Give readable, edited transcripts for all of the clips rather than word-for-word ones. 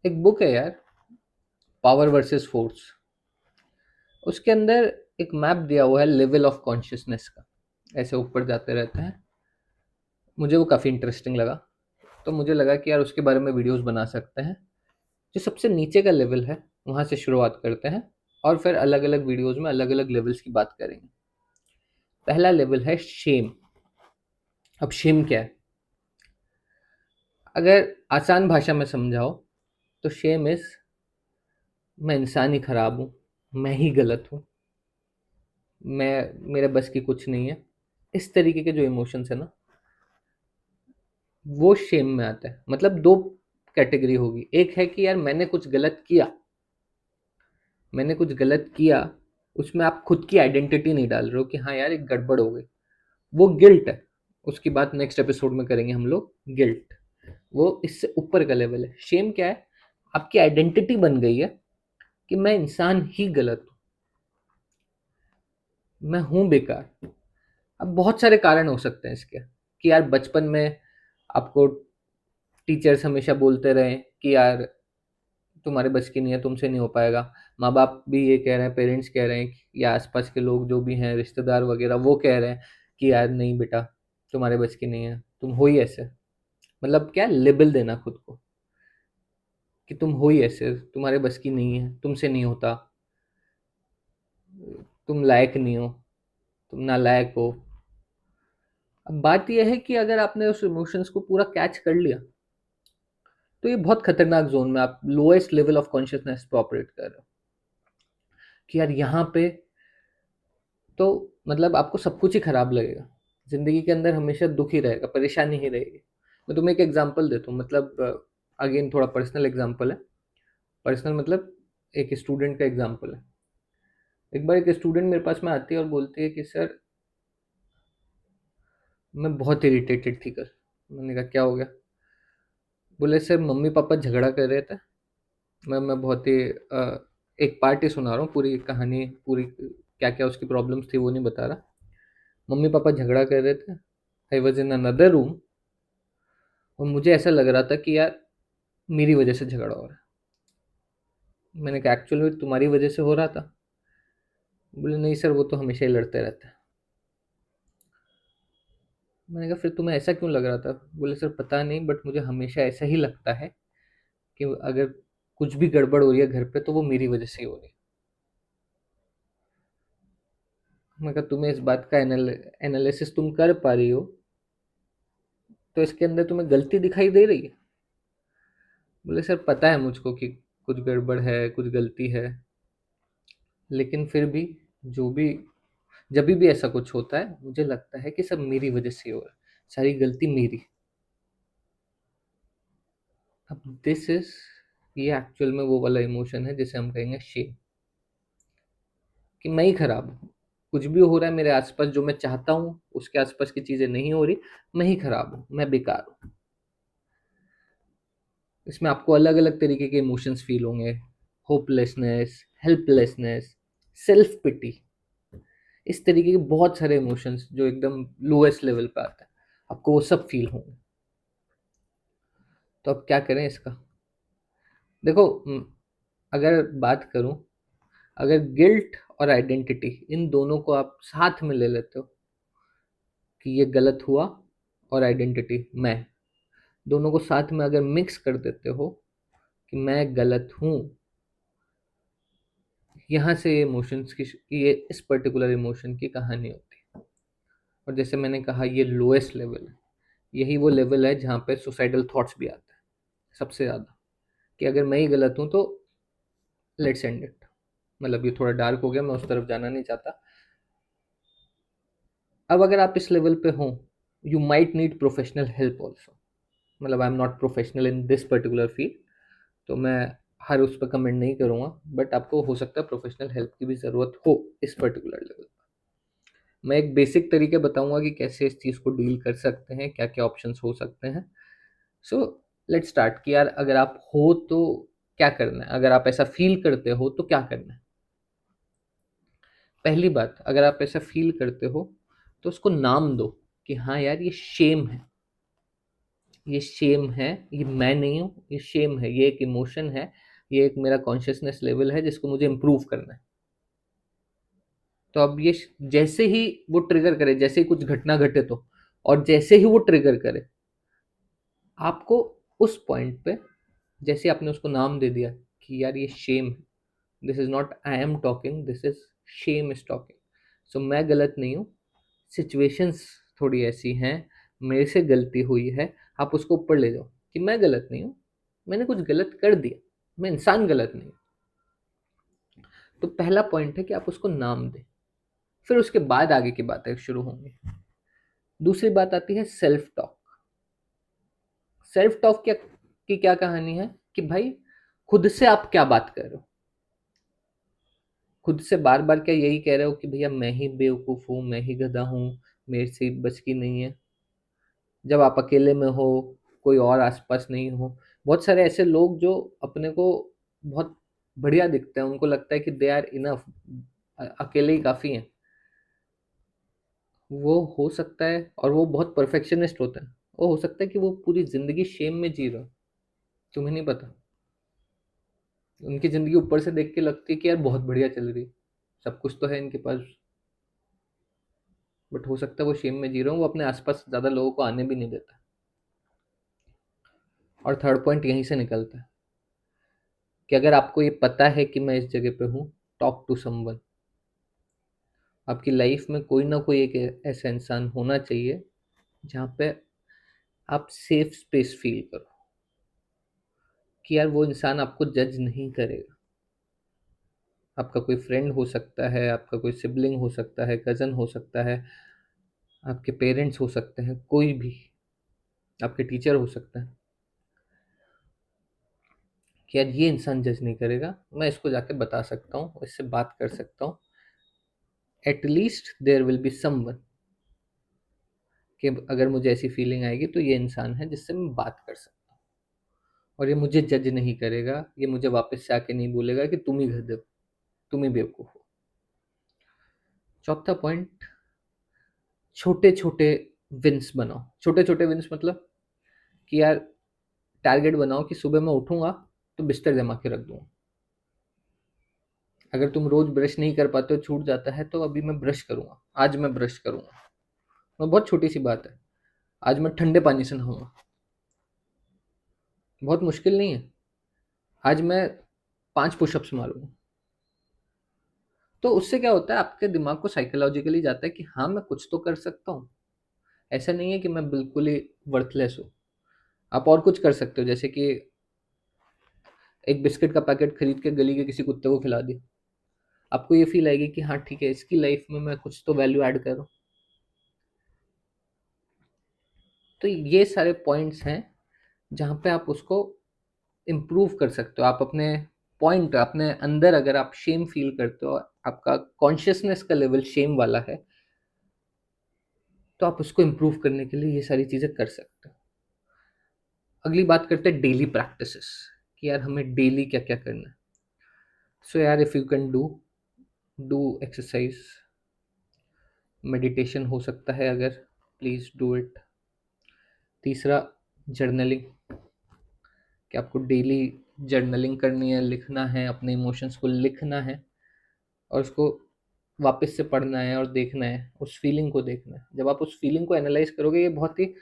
एक बुक है यार, पावर वर्सेस फोर्स। उसके अंदर एक मैप दिया हुआ है लेवल ऑफ कॉन्शियसनेस का, ऐसे ऊपर जाते रहते हैं। मुझे वो काफ़ी इंटरेस्टिंग लगा, तो मुझे लगा कि यार उसके बारे में वीडियोस बना सकते हैं। जो सबसे नीचे का लेवल है वहाँ से शुरुआत करते हैं, और फिर अलग अलग वीडियोस में अलग अलग लेवल्स की बात करेंगे। पहला लेवल है शेम। अब शेम क्या है? अगर आसान भाषा में समझाओ तो शेम इज, मैं इंसान ही खराब हूँ, मैं ही गलत हूँ, मैं मेरे बस की कुछ नहीं है। इस तरीके के जो इमोशंस है ना, वो शेम में आता है। मतलब दो कैटेगरी होगी। एक है कि यार मैंने कुछ गलत किया, उसमें आप खुद की आइडेंटिटी नहीं डाल रहे हो कि हाँ यार एक गड़बड़ हो गई, वो गिल्ट है। उसकी बात नेक्स्ट एपिसोड में करेंगे हम लोग, गिल्ट। वो इससे ऊपर का लेवल है। शेम क्या है? आपकी आइडेंटिटी बन गई है कि मैं इंसान ही गलत हूँ, मैं हूं बेकार। अब बहुत सारे कारण हो सकते हैं इसके, कि यार बचपन में आपको टीचर्स हमेशा बोलते रहे कि यार तुम्हारे बस की नहीं है, तुमसे नहीं हो पाएगा। माँ बाप भी ये कह रहे हैं, पेरेंट्स कह रहे हैं, या आसपास के लोग जो भी हैं, रिश्तेदार वगैरह, वो कह रहे हैं कि यार नहीं बेटा, तुम्हारे बस की नहीं है, तुम हो ही ऐसे। मतलब क्या, लेबल देना खुद को कि तुम हो ही ऐसे, तुम्हारे बस की नहीं है, तुमसे नहीं होता, तुम लायक नहीं हो, तुम नालायक हो। अब बात यह है कि अगर आपने उस इमोशंस को पूरा कैच कर लिया, तो ये बहुत खतरनाक जोन में आप लोएस्ट लेवल ऑफ कॉन्शियसनेस पे ऑपरेट कर रहे हो। कि यार यहाँ पे तो मतलब आपको सब कुछ ही खराब लगेगा, जिंदगी के अंदर हमेशा दुख ही रहेगा, परेशानी ही रहेगी। मैं तुम्हें एक एग्जांपल देता हूँ, मतलब अगेन थोड़ा पर्सनल एग्जांपल है। पर्सनल मतलब एक स्टूडेंट का एग्जांपल है। एक बार एक स्टूडेंट मेरे पास में आती है और बोलती है कि सर मैं बहुत इरिटेटेड थी कल। मैंने कहा क्या हो गया? बोले सर मम्मी पापा झगड़ा कर रहे थे। मैं बहुत ही एक पार्ट ही सुना रहा हूँ, पूरी कहानी पूरी क्या क्या उसकी प्रॉब्लम्स थी वो नहीं बता रहा। मम्मी पापा झगड़ा कर रहे थे, I was in another room, और मुझे ऐसा लग रहा था कि यार मेरी वजह से झगड़ा हो रहा है। मैंने कहा एक्चुअली तुम्हारी वजह से हो रहा था? बोले नहीं सर, वो तो हमेशा ही लड़ते रहते हैं। मैंने कहा फिर तुम्हें ऐसा क्यों लग रहा था? बोले सर पता नहीं, बट मुझे हमेशा ऐसा ही लगता है कि अगर कुछ भी गड़बड़ हो रही है घर पे तो वो मेरी वजह से ही हो रही है। मैं कहा तुम्हें इस बात का एनालिसिस तुम कर पा रही हो, तो इसके अंदर तुम्हें गलती दिखाई दे रही है? बोले सर पता है मुझको कि कुछ गड़बड़ है, कुछ गलती है, लेकिन फिर भी जो भी जब भी ऐसा कुछ होता है मुझे लगता है कि सब मेरी वजह से ही हो रहा है, सारी गलती मेरी। अब दिस इज, ये एक्चुअल में वो वाला इमोशन है जिसे हम कहेंगे शेम। कि मैं ही खराब हूँ, कुछ भी हो रहा है मेरे आसपास जो मैं चाहता हूँ उसके आसपास की चीजें नहीं हो रही, मैं ही खराब हूँ, मैं बेकार हूँ। इसमें आपको अलग अलग तरीके के इमोशंस फील होंगे। Hopelessness, helplessness, self pity. इस तरीके के बहुत सारे इमोशंस जो एकदम लोएस्ट लेवल पे आते हैं, आपको वो सब फील होंगे। तो अब क्या करें इसका? देखो, अगर बात करूं, अगर गिल्ट और आइडेंटिटी इन दोनों को आप साथ में ले लेते हो कि ये गलत हुआ, और आइडेंटिटी मैं, दोनों को साथ में अगर मिक्स कर देते हो कि मैं गलत हूं, यहाँ से ये इमोशंस की, ये इस पर्टिकुलर इमोशन की कहानी होती है। और जैसे मैंने कहा ये लोएस्ट लेवल है, यही वो लेवल है जहाँ पे सुसाइडल थॉट्स भी आते हैं सबसे ज़्यादा। कि अगर मैं ही गलत हूँ तो लेट्स एंड इट। मतलब ये थोड़ा डार्क हो गया, मैं उस तरफ जाना नहीं चाहता। अब अगर आप इस लेवल पे हो, you might need professional help also. मतलब I am not professional in this particular field, तो मैं हर उस पर कमेंट नहीं करूँगा, बट आपको हो सकता है प्रोफेशनल हेल्प की भी ज़रूरत हो इस पर्टिकुलर लेवल। मैं एक बेसिक तरीके बताऊंगा कि कैसे इस चीज़ को डील कर सकते हैं, क्या क्या ऑप्शंस हो सकते हैं। सो लेट्स स्टार्ट कि यार अगर आप हो तो क्या करना है, अगर आप ऐसा फील करते हो तो क्या करना है। पहली बात, अगर आप ऐसा फील करते हो तो उसको नाम दो कि हाँ यार ये शेम है। ये शेम है, ये मैं नहीं हूँ, ये शेम है, ये एक इमोशन है, ये एक मेरा कॉन्शियसनेस लेवल है जिसको मुझे इम्प्रूव करना है। तो अब ये जैसे ही वो ट्रिगर करे, जैसे ही कुछ घटना घटे तो, और जैसे ही वो ट्रिगर करे, आपको उस पॉइंट पे, जैसे आपने उसको नाम दे दिया कि यार ये शेम है, this is not I am talking, this is shame is talking. So मैं गलत नहीं हूँ, सिचुएशंस थोड़ी ऐसी हैं, मेरे से गलती हुई है। आप उसको ऊपर ले जाओ कि मैं गलत नहीं हूँ, मैंने कुछ गलत कर दिया, मैं इंसान गलत नहीं हूँ। तो पहला पॉइंट है कि आप उसको नाम दें, फिर उसके बाद आगे की बातें शुरू होंगी। दूसरी बात आती है सेल्फ टॉक। सेल्फ टॉक क्या की क्या कहानी है कि भाई खुद से आप क्या बात कर रहे हो, खुद से बार बार क्या यही कह रहे हो कि भैया मैं ही बेवकूफ हूँ, मैं ही गधा हूँ, मेरे से बच की नहीं है। जब आप अकेले में हो, कोई और आसपास नहीं हो, बहुत सारे ऐसे लोग जो अपने को बहुत बढ़िया दिखते हैं, उनको लगता है कि दे आर इनफ, अकेले ही काफी हैं। वो हो सकता है, और वो बहुत परफेक्शनिस्ट होते हैं, वो हो सकता है कि वो पूरी जिंदगी शेम में जी रहे हो, तुम्हें नहीं पता। उनकी जिंदगी ऊपर से देख के लगती है कि यार बहुत बढ़िया चल रही है, सब कुछ तो है इनके पास, बट हो सकता है वो शेम में जी रहे हो, वो अपने आसपास ज्यादा लोगों को आने भी नहीं देता। और थर्ड पॉइंट यहीं से निकलता है कि अगर आपको ये पता है कि मैं इस जगह पे हूँ, टॉक टू समवन। आपकी लाइफ में कोई ना कोई एक ऐसा इंसान होना चाहिए जहाँ पे आप सेफ स्पेस फील करो, कि यार वो इंसान आपको जज नहीं करेगा। आपका कोई फ्रेंड हो सकता है, आपका कोई सिबलिंग हो सकता है, कजन हो सकता है, आपके पेरेंट्स हो सकते हैं, कोई भी, आपके टीचर हो सकते हैं, कि यार ये इंसान जज नहीं करेगा, मैं इसको जाके बता सकता हूँ, इससे बात कर सकता हूँ, at least there will be someone, कि अगर मुझे ऐसी फीलिंग आएगी तो ये इंसान है जिससे मैं बात कर सकता हूँ, और ये मुझे जज नहीं करेगा, ये मुझे वापस से आके नहीं बोलेगा कि तुम ही गधे हो, तुम ही बेवकूफ हो। चौथा पॉइंट, छोटे छोटे विंस बनाओ। छोटे छोटे विंस मतलब कि यार टारगेट बनाओ कि सुबह मैं उठूंगा तो बिस्तर जमा के रख दूंगा। अगर तुम रोज ब्रश नहीं कर पाते हो, छूट जाता है, तो अभी मैं ब्रश करूंगा, आज मैं ब्रश करूंगा। वो बहुत छोटी सी बात है, आज मैं ठंडे पानी से नहाऊंगा, बहुत मुश्किल नहीं है। आज मैं 5 पुशअप्स मारूंगा। तो उससे क्या होता है, आपके दिमाग को साइकोलॉजिकली जाता है कि हाँ मैं कुछ तो कर सकता हूँ, ऐसा नहीं है कि मैं बिल्कुल ही वर्थलेस हूँ। आप और कुछ कर सकते हो, जैसे कि एक बिस्किट का पैकेट खरीद के गली के किसी कुत्ते को खिला दी, आपको ये फील आएगी कि हाँ ठीक है, इसकी लाइफ में मैं कुछ तो वैल्यू ऐड करूँ। तो ये सारे पॉइंट्स हैं जहाँ पे आप उसको इम्प्रूव कर सकते हो। आप अपने पॉइंट, अपने अंदर अगर आप शेम फील करते हो, आपका कॉन्शियसनेस का लेवल शेम वाला है, तो आप उसको इम्प्रूव करने के लिए ये सारी चीज़ें कर सकते हो। अगली बात करते हैं डेली प्रैक्टिसेस, कि यार हमें डेली क्या क्या करना है। सो यार if you can do, do exercise, meditation हो सकता है अगर, प्लीज़ डू इट। तीसरा, जर्नलिंग, कि आपको डेली जर्नलिंग करनी है, लिखना है, अपने इमोशंस को लिखना है, और उसको वापस से पढ़ना है और देखना है, उस फीलिंग को देखना है। जब आप उस फीलिंग को एनालाइज करोगे, ये बहुत ही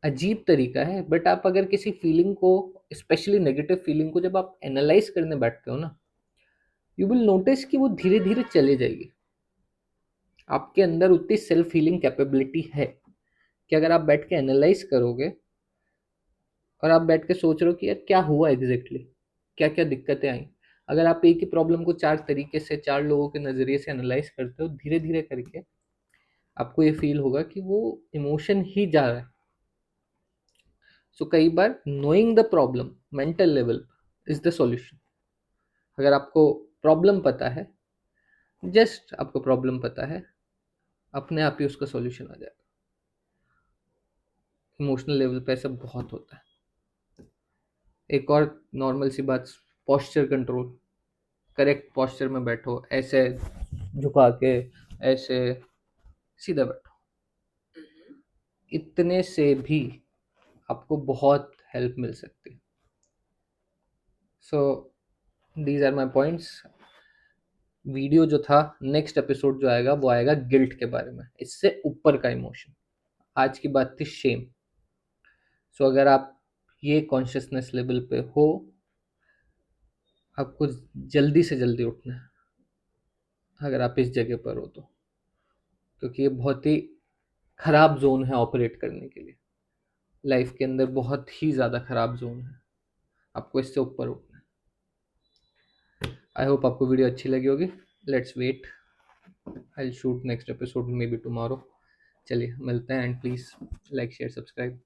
अजीब तरीका है, बट आप अगर किसी फीलिंग को, स्पेशली नेगेटिव फीलिंग को, जब आप एनालाइज करने बैठते हो ना, यू विल नोटिस कि वो धीरे धीरे चले जाएगी। आपके अंदर उतनी सेल्फ हीलिंग कैपेबिलिटी है कि अगर आप बैठ के एनालाइज करोगे, और आप बैठ के सोच रहे हो कि यार क्या हुआ एग्जैक्टली, क्या क्या दिक्कतें आई, अगर आप एक ही प्रॉब्लम को 4 तरीके से, 4 लोगों के नज़रिए से एनालाइज करते हो धीरे धीरे करके, आपको ये फील होगा कि वो इमोशन ही जा रहा है। सो कई बार knowing the problem mental level is the solution. अगर आपको प्रॉब्लम पता है, जस्ट आपको प्रॉब्लम पता है, अपने आप ही उसका सॉल्यूशन आ जाएगा। इमोशनल लेवल पे ऐसा बहुत होता है। एक और नॉर्मल सी बात, पॉस्चर कंट्रोल। करेक्ट पॉस्चर में बैठो, ऐसे झुका के, ऐसे सीधा बैठो। इतने से भी आपको बहुत हेल्प मिल सकती है। So these are my points. Video जो था, नेक्स्ट एपिसोड जो आएगा वो आएगा गिल्ट के बारे में, इससे ऊपर का इमोशन। आज की बात थी शेम। सो अगर आप ये कॉन्शियसनेस लेवल पे हो, आपको जल्दी से जल्दी उठना है अगर आप इस जगह पर हो तो, क्योंकि ये बहुत ही खराब जोन है ऑपरेट करने के लिए। लाइफ के अंदर बहुत ही ज़्यादा खराब जोन है, आपको इससे ऊपर उठना है। आई होप आपको वीडियो अच्छी लगी होगी। Let's wait, I shoot next episode maybe tomorrow. चलिए मिलते हैं, and please like share subscribe.